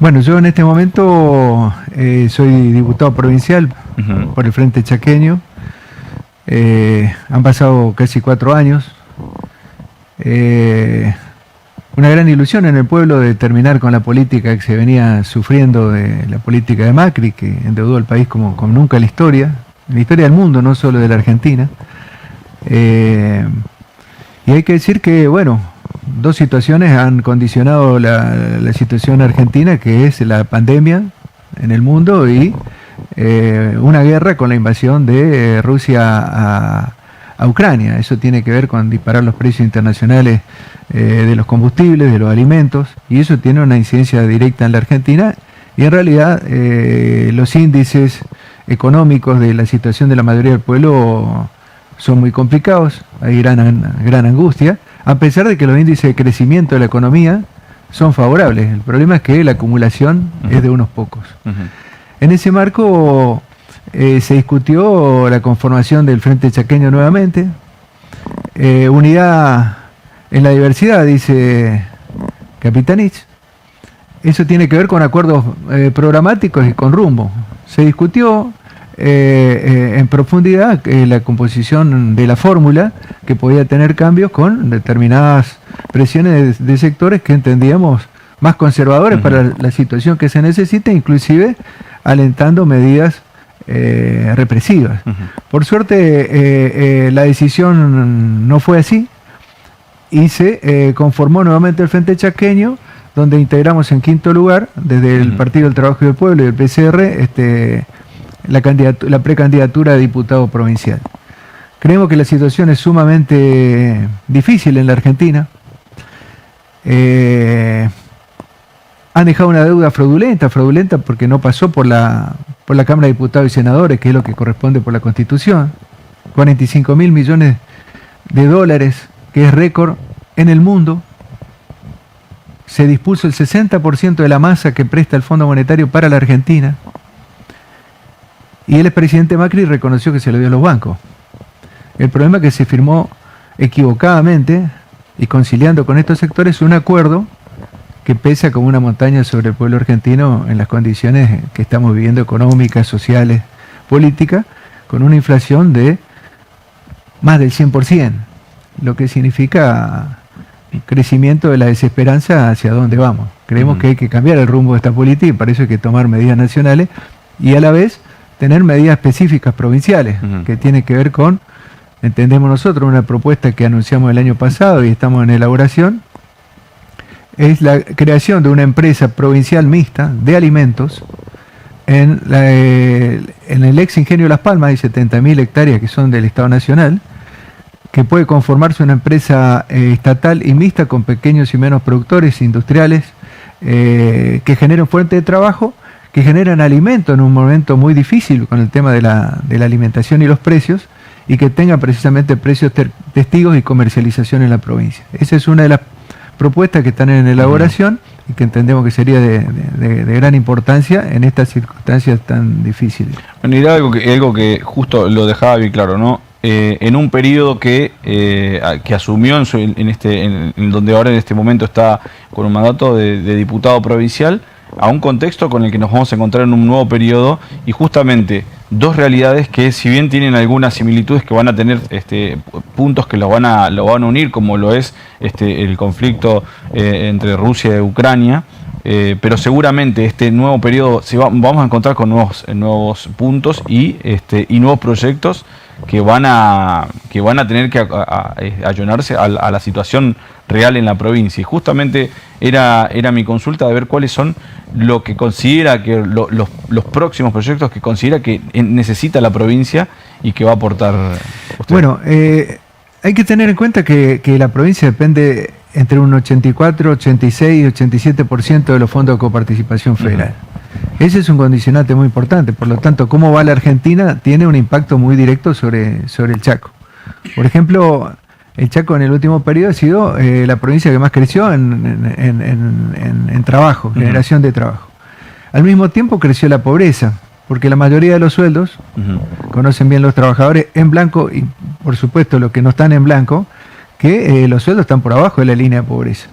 Bueno, yo en este momento soy diputado provincial por el Frente Chaqueño. Han pasado casi 4 años. Una gran ilusión en el pueblo de terminar con la política que se venía sufriendo, de la política de Macri, que endeudó al país como nunca en la historia del mundo, no solo de la Argentina. Y hay que decir que, bueno, dos situaciones han condicionado la situación argentina, que es la pandemia en el mundo y una guerra con la invasión de Rusia a Ucrania. Eso tiene que ver con disparar los precios internacionales de los combustibles, de los alimentos, y eso tiene una incidencia directa en la Argentina. Y en realidad los índices económicos de la situación de la mayoría del pueblo son muy complicados, hay gran angustia, a pesar de que los índices de crecimiento de la economía son favorables. El problema es que la acumulación es de unos pocos. En ese marco se discutió la conformación del Frente Chaqueño nuevamente. Unidad en la diversidad, dice Capitanich. Eso tiene que ver con acuerdos programáticos y con rumbo. Se discutió en profundidad la composición de la fórmula, que podía tener cambios con determinadas presiones de sectores que entendíamos más conservadores para la situación que se necesita, inclusive alentando medidas represivas. Por suerte la decisión no fue así y se conformó nuevamente el Frente Chaqueño, donde integramos en quinto lugar, desde el Partido del Trabajo y del Pueblo y el PCR, la precandidatura de diputado provincial. Creemos que la situación es sumamente difícil en la Argentina. Han dejado una deuda fraudulenta porque no pasó por la Cámara de Diputados y Senadores, que es lo que corresponde por la Constitución. 45.000 millones de dólares, que es récord en el mundo. Se dispuso el 60% de la masa que presta el Fondo Monetario para la Argentina. Y el expresidente Macri reconoció que se lo dio a los bancos. El problema es que se firmó equivocadamente y conciliando con estos sectores un acuerdo que pesa como una montaña sobre el pueblo argentino en las condiciones que estamos viviendo, económicas, sociales, políticas, con una inflación de más del 100%, lo que significa crecimiento de la desesperanza hacia dónde vamos. Creemos que hay que cambiar el rumbo de esta política y para eso hay que tomar medidas nacionales y a la vez tener medidas específicas provinciales, que tiene que ver con, entendemos nosotros, una propuesta que anunciamos el año pasado y estamos en elaboración, es la creación de una empresa provincial mixta de alimentos en el ex ingenio Las Palmas. Hay 70.000 hectáreas que son del Estado Nacional, que puede conformarse una empresa estatal y mixta con pequeños y menos productores industriales que generen fuente de trabajo, que generan alimento en un momento muy difícil con el tema de la alimentación y los precios, y que tengan precisamente precios testigos y comercialización en la provincia. Esa es una de las propuestas que están en elaboración y que entendemos que sería de gran importancia en estas circunstancias tan difíciles. Bueno, y algo que justo lo dejaba bien claro, ¿no? En un periodo que asumió en donde ahora en este momento está con un mandato de diputado provincial, a un contexto con el que nos vamos a encontrar en un nuevo periodo, y justamente dos realidades que, si bien tienen algunas similitudes, que van a tener puntos que lo van a unir, como lo es el conflicto entre Rusia y Ucrania, pero seguramente este nuevo periodo vamos a encontrar con nuevos puntos y nuevos proyectos que van a tener que allanarse a la situación real en la provincia. Y justamente era mi consulta de ver cuáles son lo que considera que los próximos proyectos que considera que necesita la provincia y que va a aportar usted. Bueno, hay que tener en cuenta que la provincia depende entre un 84, 86 y 87% de los fondos de coparticipación federal. Ese es un condicionante muy importante. Por lo tanto, cómo va la Argentina tiene un impacto muy directo sobre el Chaco. Por ejemplo, el Chaco en el último periodo ha sido la provincia que más creció en trabajo, generación de trabajo. Al mismo tiempo creció la pobreza, porque la mayoría de los sueldos, conocen bien los trabajadores en blanco y por supuesto los que no están en blanco, que los sueldos están por abajo de la línea de pobreza.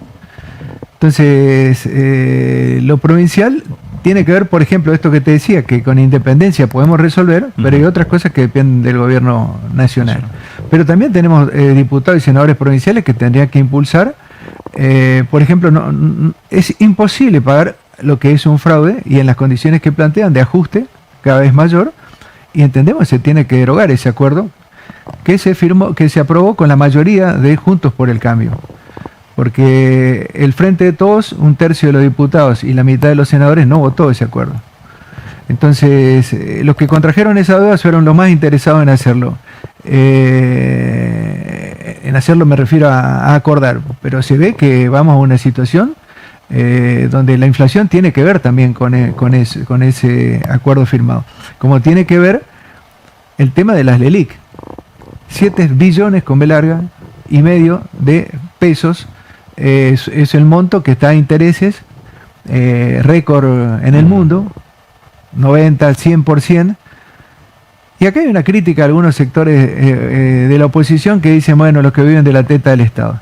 Entonces, lo provincial tiene que ver, por ejemplo, esto que te decía, que con independencia podemos resolver, pero hay otras cosas que dependen del gobierno nacional. Pero también tenemos diputados y senadores provinciales que tendrían que impulsar, por ejemplo, es imposible pagar lo que es un fraude y en las condiciones que plantean de ajuste cada vez mayor, y entendemos que se tiene que derogar ese acuerdo que se firmó, que se aprobó con la mayoría de Juntos por el Cambio. Porque el Frente de Todos, un tercio de los diputados y la mitad de los senadores no votó ese acuerdo. Entonces, los que contrajeron esa deuda fueron los más interesados en hacerlo. En hacerlo me refiero a acordar, pero se ve que vamos a una situación donde la inflación tiene que ver también con ese acuerdo firmado. Como tiene que ver el tema de las LELIC. 7 billones con B larga y medio de pesos es el monto que está a intereses récord en el mundo, 90 al 100%. Y acá hay una crítica a algunos sectores de la oposición que dicen, bueno, los que viven de la teta del Estado.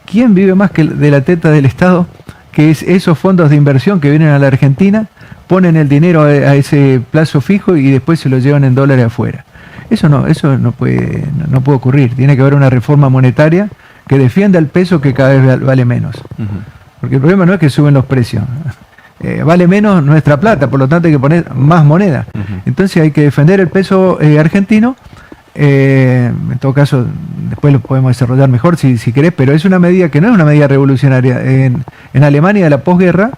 ¿Quién vive más que de la teta del Estado? Que es esos fondos de inversión que vienen a la Argentina, ponen el dinero a ese plazo fijo y después se lo llevan en dólares afuera. Eso no puede ocurrir. Tiene que haber una reforma monetaria que defienda el peso, que cada vez vale menos. Porque el problema no es que suben los precios. Vale menos nuestra plata, por lo tanto hay que poner más moneda. Entonces hay que defender el peso argentino. En todo caso, después lo podemos desarrollar mejor si querés, pero es una medida que no es una medida revolucionaria. En Alemania de la posguerra,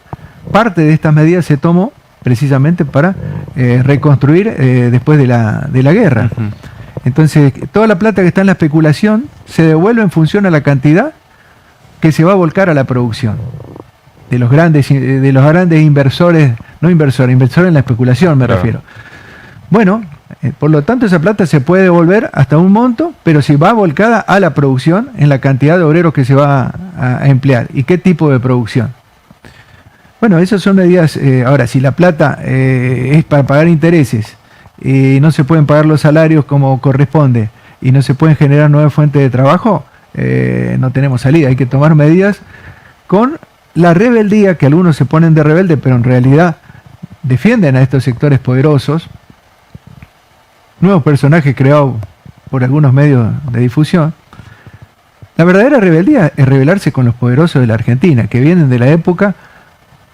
parte de estas medidas se tomó precisamente para reconstruir después de la guerra. Entonces, toda la plata que está en la especulación se devuelve en función a la cantidad que se va a volcar a la producción. De los grandes inversores, inversores en la especulación me refiero. Bueno, por lo tanto esa plata se puede devolver hasta un monto, pero si va volcada a la producción en la cantidad de obreros que se va a emplear y qué tipo de producción. Bueno, esas son medidas. Ahora, si la plata es para pagar intereses y no se pueden pagar los salarios como corresponde y no se pueden generar nuevas fuentes de trabajo, no tenemos salida. Hay que tomar medidas con la rebeldía, que algunos se ponen de rebelde, pero en realidad defienden a estos sectores poderosos, nuevos personajes creados por algunos medios de difusión. La verdadera rebeldía es rebelarse con los poderosos de la Argentina, que vienen de la época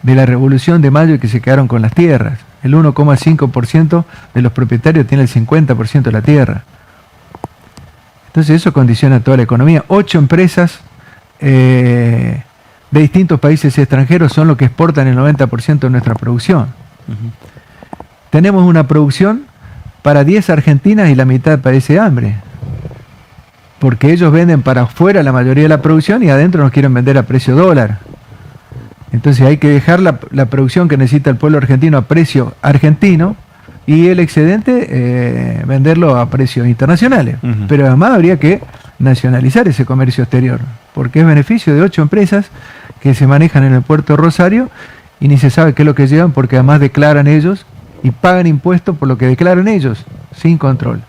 de la Revolución de Mayo y que se quedaron con las tierras. El 1,5% de los propietarios tiene el 50% de la tierra. Entonces eso condiciona toda la economía. 8 empresas de distintos países extranjeros son los que exportan el 90% de nuestra producción. Tenemos una producción para 10 argentinas y la mitad padece hambre. Porque ellos venden para afuera la mayoría de la producción y adentro nos quieren vender a precio dólar. Entonces hay que dejar la producción que necesita el pueblo argentino a precio argentino y el excedente venderlo a precios internacionales. Pero además habría que nacionalizar ese comercio exterior, porque es beneficio de 8 empresas que se manejan en el puerto de Rosario y ni se sabe qué es lo que llevan, porque además declaran ellos y pagan impuestos por lo que declaran ellos, sin control.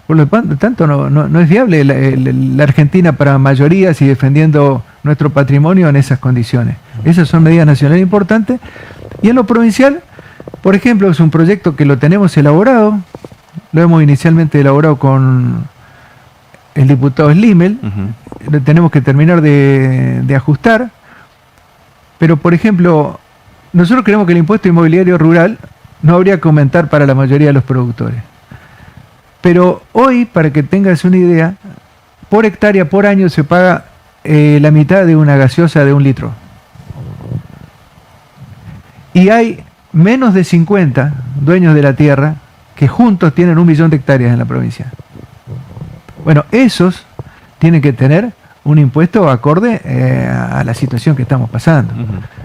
Por lo tanto, no es viable la Argentina para mayorías y defendiendo nuestro patrimonio en esas condiciones. Esas son medidas nacionales importantes. Y en lo provincial, por ejemplo, es un proyecto que lo tenemos elaborado, lo hemos inicialmente elaborado con el diputado Slimel, lo tenemos que terminar de ajustar, pero por ejemplo, nosotros creemos que el impuesto inmobiliario rural no habría que aumentar para la mayoría de los productores. Pero hoy, para que tengas una idea, por hectárea, por año, se paga la mitad de una gaseosa de 1 litro. Y hay menos de 50 dueños de la tierra que juntos tienen 1 millón de hectáreas en la provincia. Bueno, esos tienen que tener un impuesto acorde a la situación que estamos pasando.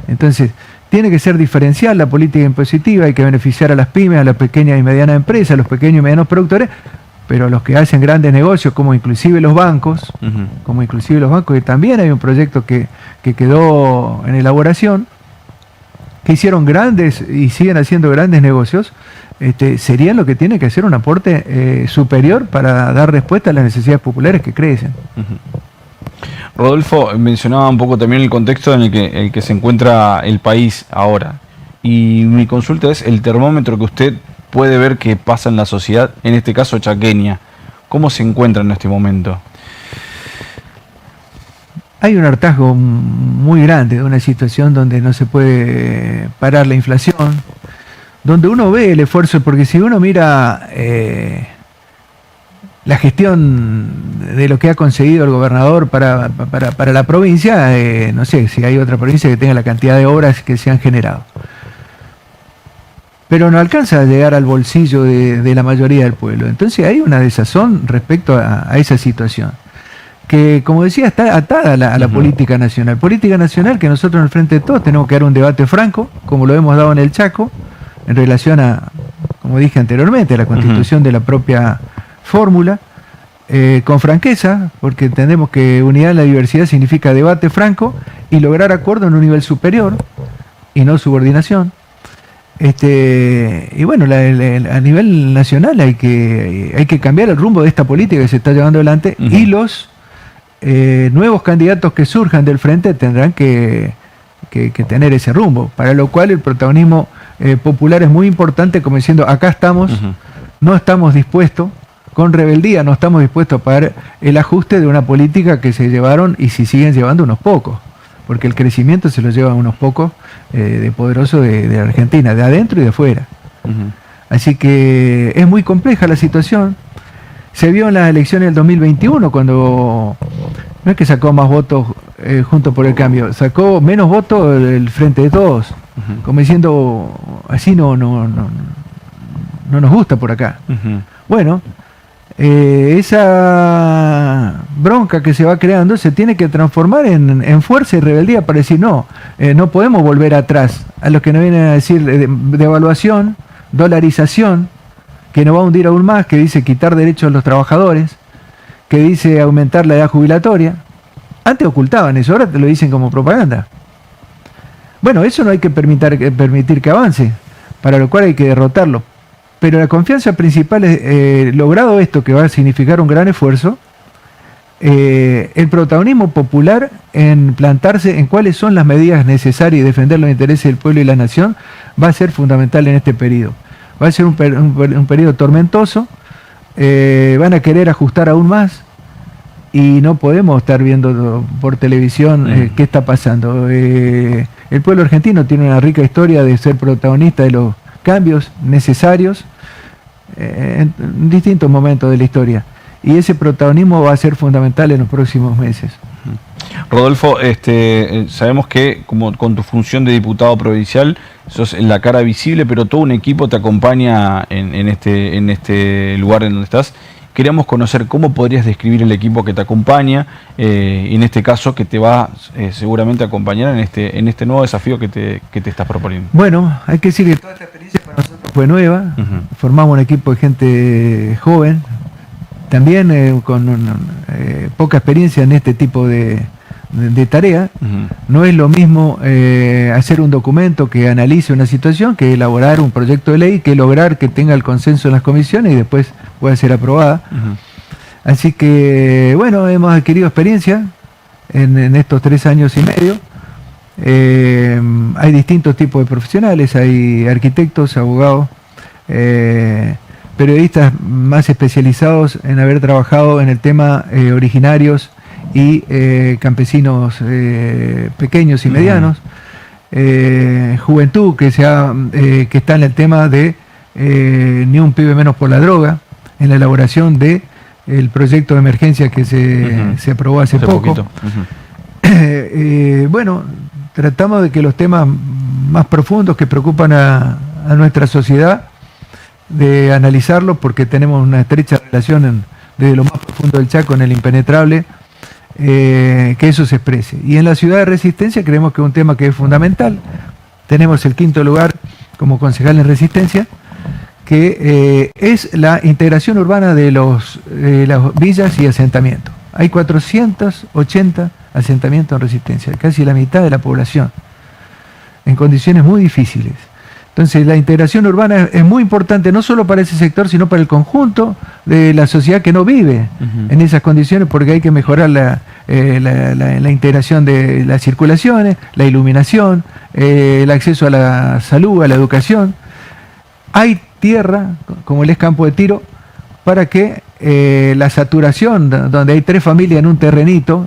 Entonces, tiene que ser diferencial la política impositiva, hay que beneficiar a las pymes, a las pequeñas y medianas empresas, a los pequeños y medianos productores, pero a los que hacen grandes negocios, como inclusive los bancos, que también hay un proyecto que quedó en elaboración, que hicieron grandes y siguen haciendo grandes negocios, serían lo que tiene que hacer un aporte superior para dar respuesta a las necesidades populares que crecen. Rodolfo mencionaba un poco también el contexto en el que se encuentra el país ahora. Y mi consulta es el termómetro que usted puede ver que pasa en la sociedad, en este caso chaqueña. ¿Cómo se encuentra en este momento? Hay un hartazgo muy grande de una situación donde no se puede parar la inflación, donde uno ve el esfuerzo, porque si uno mira la gestión de lo que ha conseguido el gobernador para la provincia, no sé si hay otra provincia que tenga la cantidad de obras que se han generado. Pero no alcanza a llegar al bolsillo de la mayoría del pueblo. Entonces hay una desazón respecto a esa situación, que, como decía, está atada a la política nacional. Política nacional que nosotros en el Frente de Todos tenemos que dar un debate franco, como lo hemos dado en el Chaco, en relación a, como dije anteriormente, a la constitución de la propia fórmula, con franqueza, porque entendemos que unidad en la diversidad significa debate franco y lograr acuerdo en un nivel superior y no subordinación. Y bueno, a nivel nacional hay que cambiar el rumbo de esta política que se está llevando adelante, y los nuevos candidatos que surjan del frente tendrán que tener ese rumbo, para lo cual el protagonismo popular es muy importante, como diciendo, acá estamos, no estamos dispuestos, con rebeldía no estamos dispuestos a pagar el ajuste de una política que se llevaron y si siguen llevando unos pocos, porque el crecimiento se lo llevan unos pocos de poderosos de Argentina, de adentro y de afuera. Así que es muy compleja la situación. Se vio en las elecciones del 2021, cuando no es que sacó más votos Juntos por el Cambio, sacó menos votos el Frente de Todos, como diciendo, así no nos gusta por acá. Bueno, esa bronca que se va creando se tiene que transformar en fuerza y rebeldía para decir, no podemos volver atrás a lo que nos vienen a decir devaluación, dolarización, que nos va a hundir aún más, que dice quitar derechos a los trabajadores, que dice aumentar la edad jubilatoria. Antes ocultaban eso, ahora te lo dicen como propaganda. Bueno, eso no hay que permitir que avance, para lo cual hay que derrotarlo. Pero la confianza principal es, logrado esto, que va a significar un gran esfuerzo, el protagonismo popular en plantarse en cuáles son las medidas necesarias y defender los intereses del pueblo y la nación, va a ser fundamental en este periodo. Va a ser un periodo tormentoso, van a querer ajustar aún más, y no podemos estar viendo por televisión qué está pasando. El pueblo argentino tiene una rica historia de ser protagonista de los cambios necesarios en distintos momentos de la historia, y ese protagonismo va a ser fundamental en los próximos meses. Rodolfo, sabemos que como con tu función de diputado provincial sos la cara visible, pero todo un equipo te acompaña en este lugar en donde estás. Queríamos conocer cómo podrías describir el equipo que te acompaña, y en este caso que te va seguramente a acompañar en este nuevo desafío que te estás proponiendo. Bueno, hay que decir que toda esta experiencia para nosotros fue nueva. Formamos un equipo de gente joven, también con poca experiencia en este tipo de tarea. No es lo mismo hacer un documento que analice una situación, que elaborar un proyecto de ley, que lograr que tenga el consenso en las comisiones y después pueda ser aprobada. Así que, bueno, hemos adquirido experiencia en estos 3 años y medio. Hay distintos tipos de profesionales, hay arquitectos, abogados, periodistas más especializados en haber trabajado en el tema originarios y campesinos pequeños y medianos, juventud que está en el tema de ni un pibe menos por la droga, en la elaboración de el proyecto de emergencia que se aprobó hace poco. Bueno, tratamos de que los temas más profundos que preocupan a nuestra sociedad, de analizarlos, porque tenemos una estrecha relación desde lo más profundo del Chaco en el impenetrable, que eso se exprese. Y en la ciudad de Resistencia creemos que es un tema que es fundamental. Tenemos el 5º lugar como concejal en Resistencia, que es la integración urbana de las villas y asentamientos. Hay 480 asentamientos en Resistencia, casi la mitad de la población, en condiciones muy difíciles. Entonces la integración urbana es muy importante no solo para ese sector, sino para el conjunto de la sociedad que no vive en esas condiciones, porque hay que mejorar la integración de las circulaciones, la iluminación, el acceso a la salud, a la educación. Hay tierra, como el ex Campo de Tiro, para que la saturación, donde hay 3 familias en un terrenito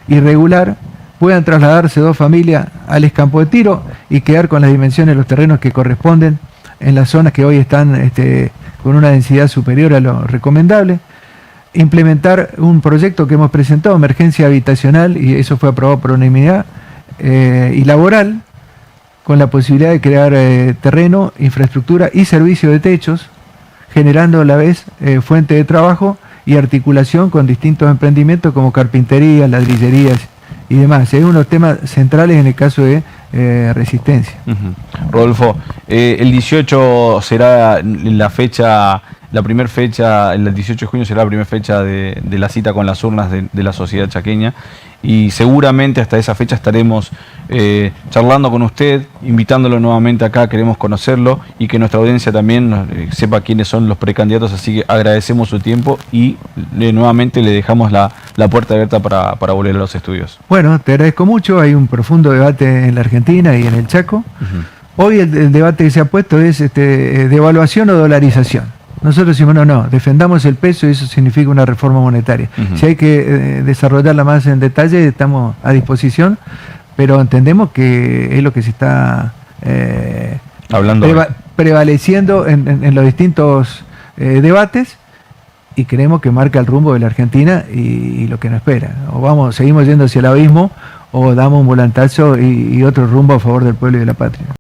irregular, puedan trasladarse 2 familias al ex Campo de Tiro y quedar con las dimensiones de los terrenos que corresponden en las zonas que hoy están con una densidad superior a lo recomendable. Implementar un proyecto que hemos presentado, emergencia habitacional, y eso fue aprobado por unanimidad, y laboral, con la posibilidad de crear terreno, infraestructura y servicio de techos, generando a la vez fuente de trabajo y articulación con distintos emprendimientos como carpinterías, ladrillerías y demás. Es uno de los temas centrales en el caso de Resistencia. Rodolfo, el 18 será la fecha, la primera fecha, el 18 de junio será la primera fecha de la cita con las urnas de la sociedad chaqueña, y seguramente hasta esa fecha estaremos charlando con usted, invitándolo nuevamente acá. Queremos conocerlo y que nuestra audiencia también sepa quiénes son los precandidatos, así que agradecemos su tiempo y nuevamente le dejamos la puerta abierta para volver a los estudios. Bueno, te agradezco mucho. Hay un profundo debate en la Argentina y en el Chaco. Hoy el debate que se ha puesto es devaluación o dolarización. Nosotros decimos, no, defendamos el peso, y eso significa una reforma monetaria. Si hay que desarrollarla más en detalle, estamos a disposición, pero entendemos que es lo que se está prevaleciendo en los distintos debates, y creemos que marca el rumbo de la Argentina y lo que nos espera. O seguimos yendo hacia el abismo, o damos un volantazo y otro rumbo a favor del pueblo y de la patria.